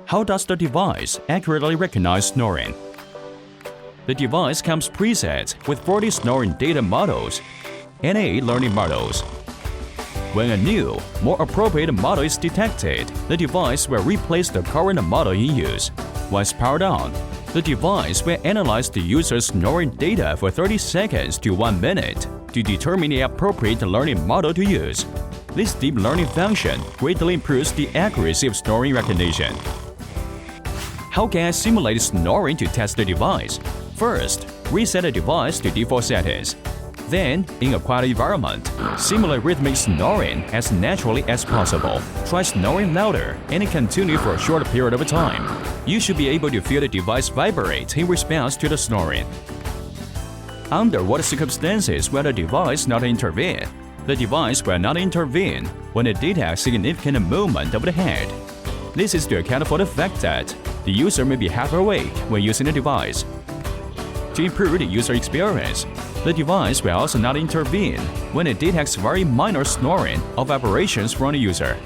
How does the device accurately recognize snoring? The device comes preset with 40 snoring data models and 8 learning models. When a new, more appropriate model is detected, the device will replace the current model in use. Once powered on, the device will analyze the user's snoring data for 30 seconds to 1 minute to determine the appropriate learning model to use. This deep learning function greatly improves the accuracy of snoring recognition. How can I simulate snoring to test the device? First, reset the device to default settings. Then, in a quiet environment, simulate rhythmic snoring as naturally as possible. Try snoring louder and continue for a short period of time. You should be able to feel the device vibrate in response to the snoring. Under what circumstances will the device not intervene? The device will not intervene when it detects significant movement of the head. This is to account for the fact that the user may be half awake when using the device. To improve the user experience, the device will also not intervene when it detects very minor snoring or vibrations from the user.